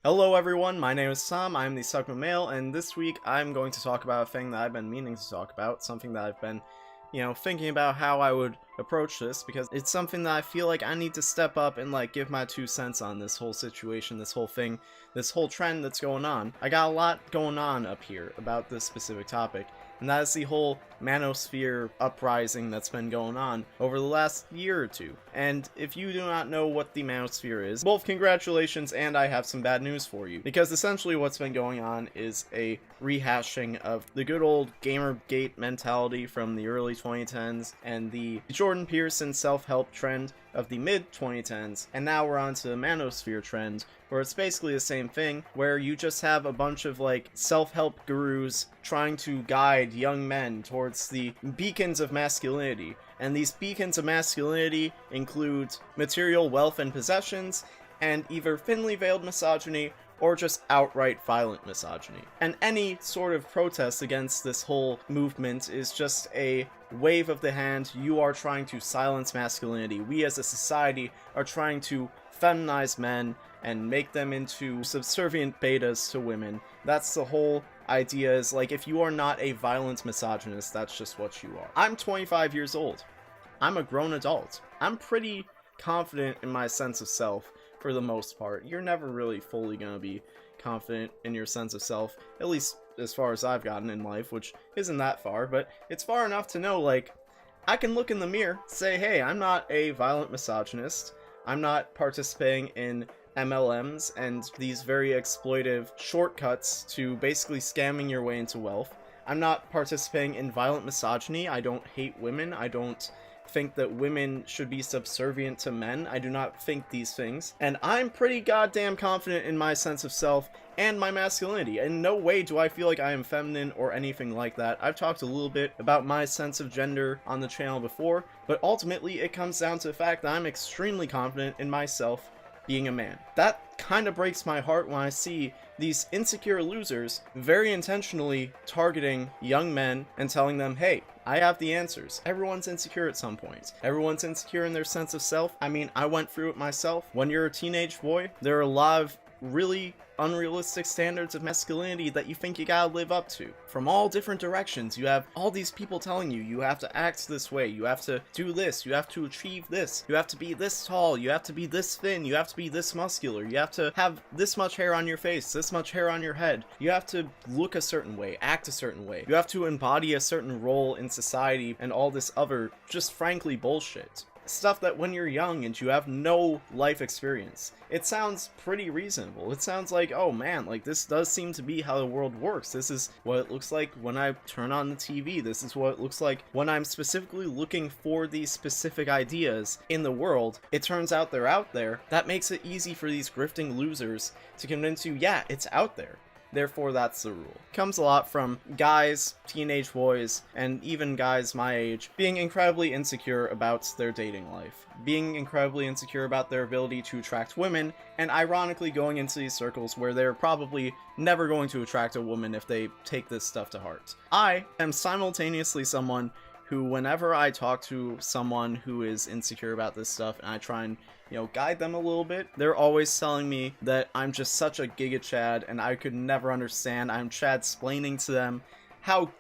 Hello everyone, my name is Tom, I'm the Suckman Male, and this week I'm going to talk about a thing that I've been meaning to talk about, something that I've been, thinking about how I would approach this, because it's something that I feel like I need to step up and, give my 2 cents on this whole situation, this whole thing, this whole trend that's going on. I got a lot going on up here about this specific topic, and that is the whole manosphere uprising that's been going on over the last year or two. And if you do not know what the manosphere is, both congratulations and I have some bad news for you. Because essentially what's been going on is a rehashing of the good old Gamergate mentality from the early 2010s and the Jordan Peterson self-help trend of the mid-2010s, and now we're on to the manosphere trend, where it's basically the same thing, where you just have a bunch of self-help gurus trying to guide young men towards the beacons of masculinity. And these beacons of masculinity include material wealth and possessions, and either thinly veiled misogyny or just outright violent misogyny. And any sort of protest against this whole movement is just a wave of the hand. You are trying to silence masculinity. We as a society are trying to feminize men and make them into subservient betas to women. That's the whole idea, is if you are not a violent misogynist, that's just what you are. I'm 25 years old. I'm a grown adult. I'm pretty confident in my sense of self for the most part. You're never really fully gonna be confident in your sense of self, at least as far as I've gotten in life, which isn't that far, but it's far enough to know, I can look in the mirror, say, hey, I'm not a violent misogynist, I'm not participating in MLMs and these very exploitive shortcuts to basically scamming your way into wealth. I'm not participating in violent misogyny. I don't hate women. I don't think that women should be subservient to men. I do not think these things. And I'm pretty goddamn confident in my sense of self and my masculinity. In no way do I feel like I am feminine or anything like that. I've talked a little bit about my sense of gender on the channel before, but ultimately it comes down to the fact that I'm extremely confident in myself being a man. That kind of breaks my heart when I see these insecure losers very intentionally targeting young men and telling them, hey, I have the answers. Everyone's insecure at some point. Everyone's insecure in their sense of self. I mean, I went through it myself. When you're a teenage boy, there are a lot of really unrealistic standards of masculinity that you think you gotta live up to. From all different directions, you have all these people telling you, you have to act this way, you have to do this, you have to achieve this, you have to be this tall, you have to be this thin, you have to be this muscular, you have to have this much hair on your face, this much hair on your head, you have to look a certain way, act a certain way, you have to embody a certain role in society, and all this other, just frankly, bullshit. Stuff that when you're young and you have no life experience, it sounds pretty reasonable. It sounds like, oh man, this does seem to be how the world works. This is what it looks like when I turn on the TV. This is what it looks like when I'm specifically looking for these specific ideas in the world. It turns out they're out there. That makes it easy for these grifting losers to convince you, yeah, it's out there. Therefore, that's the rule. It comes a lot from guys, teenage boys, and even guys my age being incredibly insecure about their dating life, being incredibly insecure about their ability to attract women, and ironically going into these circles where they're probably never going to attract a woman if they take this stuff to heart. I am simultaneously someone who, whenever I talk to someone who is insecure about this stuff and I try and guide them a little bit, they're always telling me that I'm just such a giga Chad and I could never understand. I'm Chad-splaining to them. How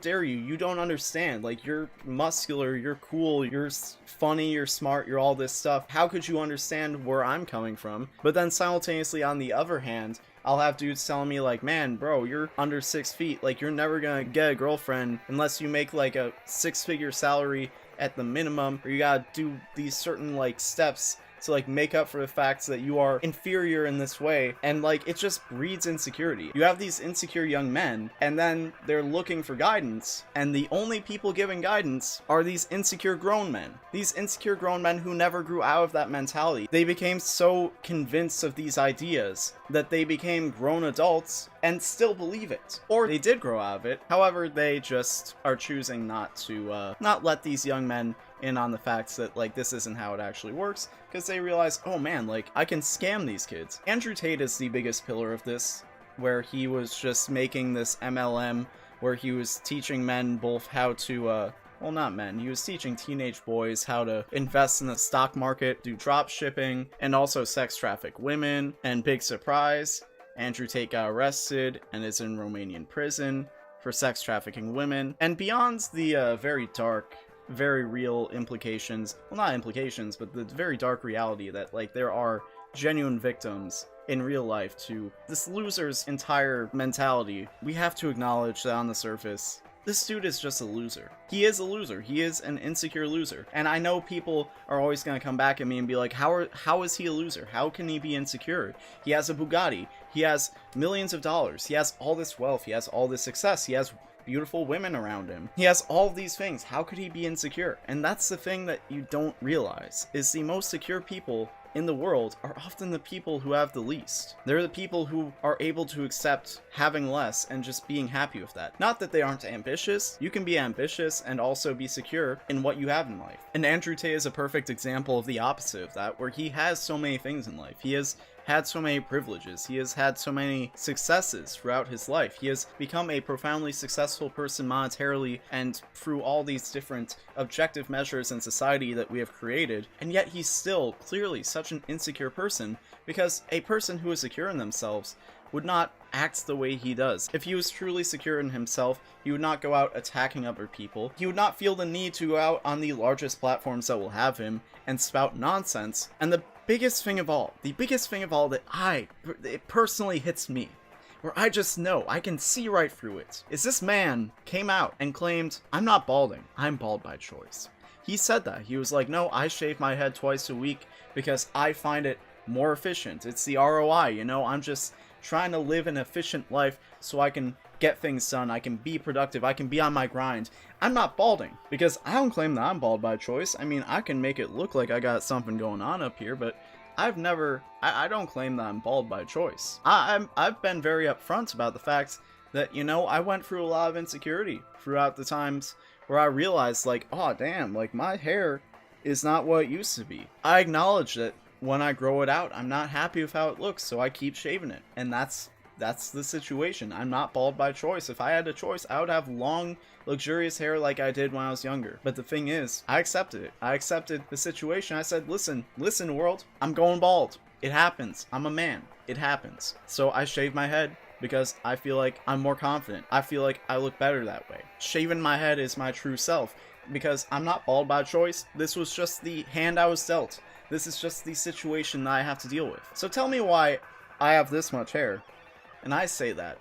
dare you? You don't understand. You're muscular, you're cool, you're funny, you're smart, you're all this stuff. How could you understand where I'm coming from? But then simultaneously, on the other hand, I'll have dudes telling me man, bro, you're under 6 feet. You're never gonna get a girlfriend unless you make a 6-figure salary at the minimum, or you gotta do these certain steps to make up for the fact that you are inferior in this way, and it just breeds insecurity. You have these insecure young men, and then they're looking for guidance, and the only people giving guidance are these insecure grown men. These insecure grown men who never grew out of that mentality. They became so convinced of these ideas that they became grown adults and still believe it. Or they did grow out of it, however they just are choosing not to not let these young men in on the facts that this isn't how it actually works, because they realize, oh man, I can scam these kids. Andrew Tate is the biggest pillar of this, where he was just making this MLM where he was teaching men both how to well, not men. He was teaching teenage boys how to invest in the stock market, do drop shipping, and also sex traffic women. And big surprise, Andrew Tate got arrested and is in Romanian prison for sex trafficking women. And beyond the very dark, very real implications, well, not implications, but the very dark reality that, like, there are genuine victims in real life to this loser's entire mentality, we have to acknowledge that on the surface, this dude is just a loser. He is a loser. He is an insecure loser. And I know people are always going to come back at me and be like, how is he a loser? How can he be insecure? He has a Bugatti. He has millions of dollars. He has all this wealth. He has all this success. He has beautiful women around him. He has all of these things. How could he be insecure? And that's the thing that you don't realize, is the most secure people in the world are often the people who have the least. They're the people who are able to accept having less and just being happy with that. Not that they aren't ambitious. You can be ambitious and also be secure in what you have in life. And Andrew Tate is a perfect example of the opposite of that, where he has so many things in life. He has had so many privileges. He has had so many successes throughout his life. He has become a profoundly successful person monetarily and through all these different objective measures in society that we have created, and yet he's still clearly such an insecure person, because a person who is secure in themselves would not act the way he does. If he was truly secure in himself, he would not go out attacking other people. He would not feel the need to go out on the largest platforms that will have him and spout nonsense. And the biggest thing of all that it personally hits me, where I just know, I can see right through it, is this man came out and claimed, I'm not balding, I'm bald by choice. He said that. He was like, no, I shave my head twice a week because I find it more efficient. It's the ROI, you know, I'm just trying to live an efficient life so I can get things done, I can be productive, I can be on my grind. I'm not balding, because I don't claim that I'm bald by choice. I mean, I can make it look like I got something going on up here, but I don't claim that I'm bald by choice. I've been very upfront about the fact that, you know, I went through a lot of insecurity throughout the times where I realized, like, oh damn, like my hair is not what it used to be. I acknowledge that when I grow it out, I'm not happy with how it looks, so I keep shaving it. And that's the situation. I'm not bald by choice. If I had a choice, I would have long, luxurious hair like I did when I was younger. But the thing is, I accepted it. I accepted the situation. I said, listen world, I'm going bald. It happens. I'm a man. It happens. So I shaved my head because I feel like I'm more confident. I feel like I look better that way. Shaving my head is my true self because I'm not bald by choice. This was just the hand I was dealt. This is just the situation that I have to deal with. So tell me why I have this much hair. And I say that.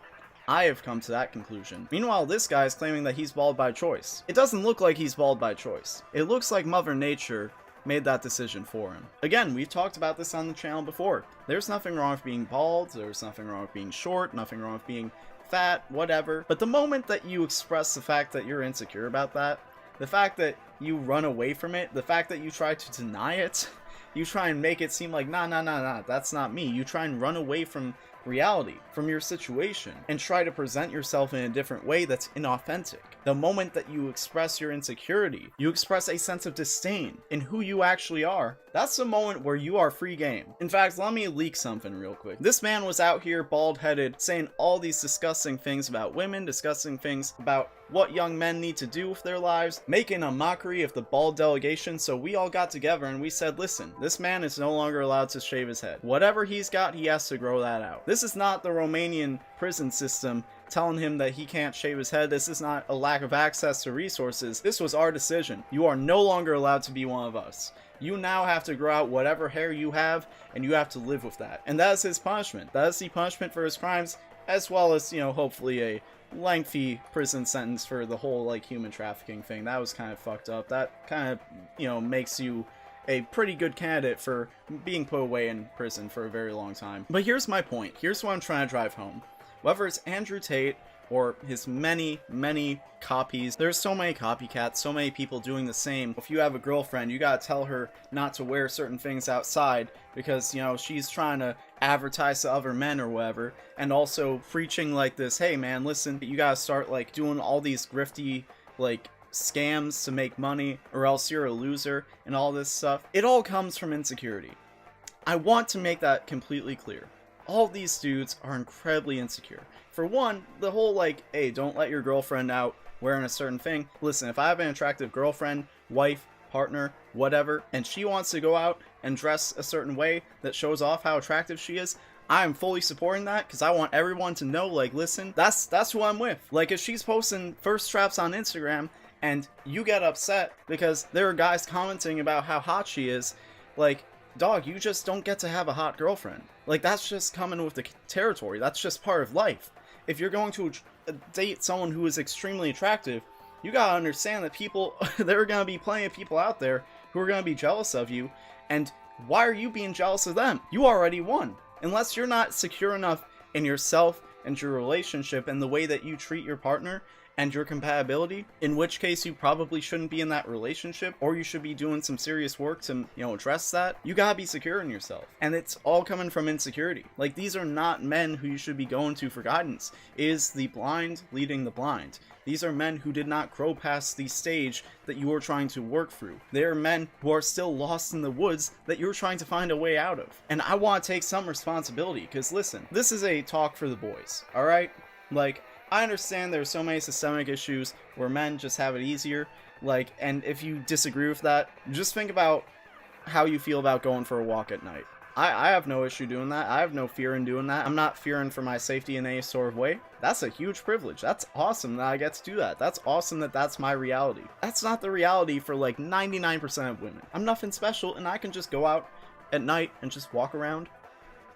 I have come to that conclusion. Meanwhile, this guy is claiming that he's bald by choice. It doesn't look like he's bald by choice. It looks like Mother Nature made that decision for him. Again, we've talked about this on the channel before. There's nothing wrong with being bald, there's nothing wrong with being short, nothing wrong with being fat, whatever. But the moment that you express the fact that you're insecure about that, the fact that you run away from it, the fact that you try to deny it, you try and make it seem like, nah, that's not me. You try and run away from reality, from your situation, and try to present yourself in a different way that's inauthentic. The moment that you express your insecurity, you express a sense of disdain in who you actually are, that's the moment where you are free game. In fact, let me leak something real quick. This man was out here bald-headed saying all these disgusting things about women, disgusting things about what young men need to do with their lives, making a mockery of the bald delegation. So we all got together and we said, listen, this man is no longer allowed to shave his head. Whatever he's got, he has to grow that out. This is not the Romanian prison system telling him that he can't shave his head. This is not a lack of access to resources. This was our decision. You are no longer allowed to be one of us. You now have to grow out whatever hair you have, and you have to live with that. And that is his punishment. That is the punishment for his crimes, as well as, you know, hopefully a lengthy prison sentence for the whole, like, human trafficking thing. That was kind of fucked up. That kind of, you know, makes you a pretty good candidate for being put away in prison for a very long time. But here's my point. Here's what I'm trying to drive home. Whether it's Andrew Tate or his many copies, there's so many copycats, so many people doing the same. If you have a girlfriend, you gotta tell her not to wear certain things outside because, you know, she's trying to advertise to other men or whatever, and also preaching like this, hey man, listen, you gotta start like doing all these grifty like scams to make money or else you're a loser and all this stuff. It all comes from insecurity. I want to make that completely clear. All these dudes are incredibly insecure. For one, the whole like, hey, don't let your girlfriend out wearing a certain thing. Listen, if I have an attractive girlfriend, wife, partner, whatever, and she wants to go out and dress a certain way that shows off how attractive she is, I am fully supporting that because I want everyone to know, like, listen, that's who I'm with. Like, if she's posting first straps on Instagram and you get upset because there are guys commenting about how hot she is, like, dog, you just don't get to have a hot girlfriend. Like, that's just coming with the territory. That's just part of life. If you're going to date someone who is extremely attractive, you gotta understand that people, there are gonna be plenty of people out there who are gonna be jealous of you, and why are you being jealous of them? You already won. Unless you're not secure enough in yourself and your relationship and the way that you treat your partner and your compatibility, in which case you probably shouldn't be in that relationship, or you should be doing some serious work to, address that. You gotta be secure in yourself. And it's all coming from insecurity. Like, these are not men who you should be going to for guidance. It is the blind leading the blind. These are men who did not grow past the stage that you are trying to work through. They are men who are still lost in the woods that you're trying to find a way out of. And I want to take some responsibility, because listen, this is a talk for the boys, alright? Like, I understand there's so many systemic issues where men just have it easier, like, and if you disagree with that, just think about how you feel about going for a walk at night. I have no issue doing that. I have no fear in doing that. I'm not fearing for my safety in any sort of way. That's a huge privilege. That's awesome that I get to do that. That's awesome that that's my reality. That's not the reality for like 99% of women. I'm nothing special, and I can just go out at night and just walk around,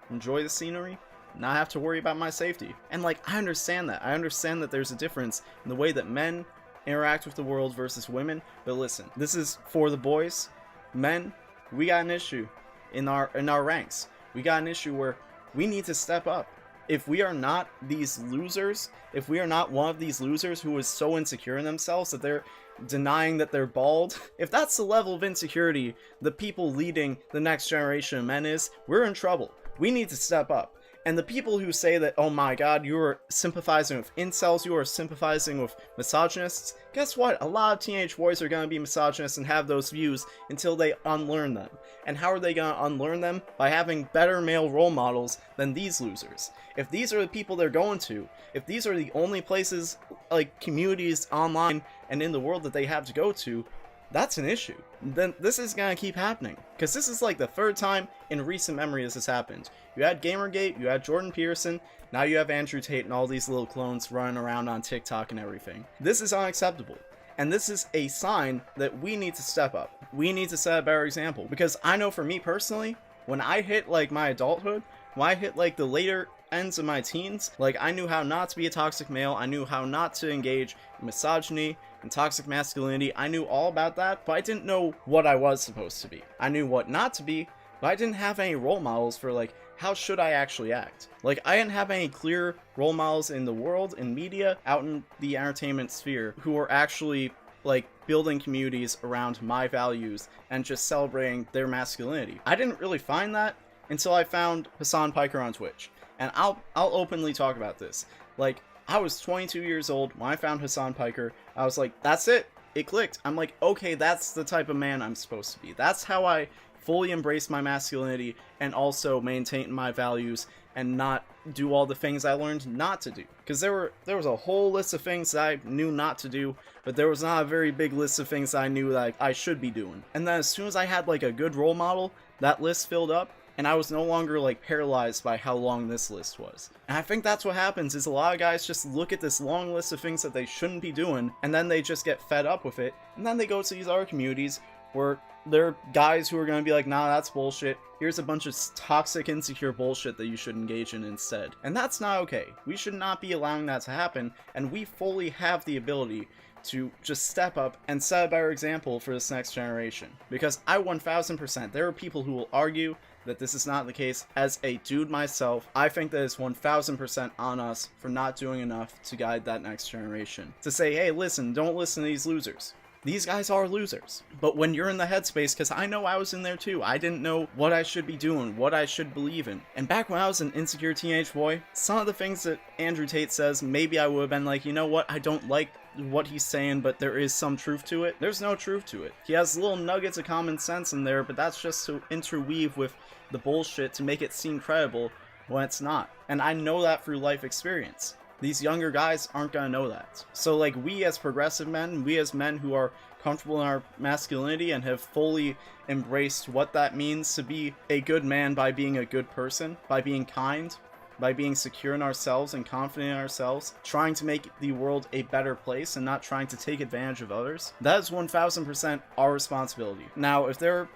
enjoy the scenery, not have to worry about my safety. And like, I understand that. I understand that there's a difference in the way that men interact with the world versus women. But listen, this is for the boys. Men, we got an issue in our ranks. We got an issue where we need to step up. If we are not these losers, if we are not one of these losers who is so insecure in themselves that they're denying that they're bald, if that's the level of insecurity the people leading the next generation of men is, we're in trouble. We need to step up. And the people who say that, oh my god, you are sympathizing with incels, you are sympathizing with misogynists, guess what? A lot of teenage boys are going to be misogynists and have those views until they unlearn them. And how are they going to unlearn them? By having better male role models than these losers. If these are the people they're going to, if these are the only places, like communities online and in the world that they have to go to, that's an issue. Then this is gonna keep happening. Because this is like the third time in recent memory this has happened. You had Gamergate, you had Jordan Peterson, now you have Andrew Tate and all these little clones running around on TikTok and everything. This is unacceptable. And this is a sign that we need to step up. We need to set a better example. Because I know for me personally, when I hit like my adulthood, when I hit like the later ends of my teens, like I knew how not to be a toxic male, I knew how not to engage in misogyny and toxic masculinity. I knew all about that, but I didn't know what I was supposed to be. I knew what not to be, but I didn't have any role models for like, how should I actually act? Like, I didn't have any clear role models in the world, in media, out in the entertainment sphere, who were actually like building communities around my values and just celebrating their masculinity. I didn't really find that until I found Hasan Piker on Twitch. And I'll openly talk about this. Like, I was 22 years old when I found Hasan Piker. I was like, that's it. It clicked. I'm like, okay, that's the type of man I'm supposed to be. That's how I fully embrace my masculinity and also maintain my values and not do all the things I learned not to do. Because there was a whole list of things that I knew not to do, but there was not a very big list of things that I knew that I should be doing. And then as soon as I had like a good role model, that list filled up. And I was no longer like paralyzed by how long this list was. And I think that's what happens is a lot of guys just look at this long list of things that they shouldn't be doing, and then they just get fed up with it, and then they go to these other communities where there are guys who are going to be like, nah, that's bullshit. Here's a bunch of toxic, insecure bullshit that you should engage in instead. And that's not okay. We should not be allowing that to happen, and we fully have the ability to just step up and set a better example for this next generation. Because I 1000%, there are people who will argue that this is not the case. As a dude myself, I think that it's 1000% on us for not doing enough to guide that next generation. To say, hey, listen, don't listen to these losers. These guys are losers. But when you're in the headspace, because I know I was in there too, I didn't know what I should be doing, what I should believe in. And back when I was an insecure teenage boy, some of the things that Andrew Tate says, maybe I would have been like, you know what, I don't like what he's saying, but there is some truth to it. There's no truth to it. He has little nuggets of common sense in there, but that's just to interweave with the bullshit to make it seem credible when it's not. And I know that through life experience. These younger guys aren't gonna know that. So like, we as progressive men, we as men who are comfortable in our masculinity and have fully embraced what that means to be a good man by being a good person, by being kind, by being secure in ourselves and confident in ourselves, trying to make the world a better place and not trying to take advantage of others, that is 1000% our responsibility. Now, if there are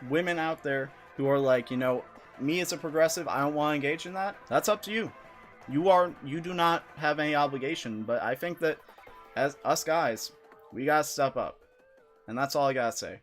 women out there who are like, you know, me as a progressive, I don't want to engage in that, that's up to you. You do not have any obligation, but I think that as us guys, we gotta step up. And that's all I gotta say.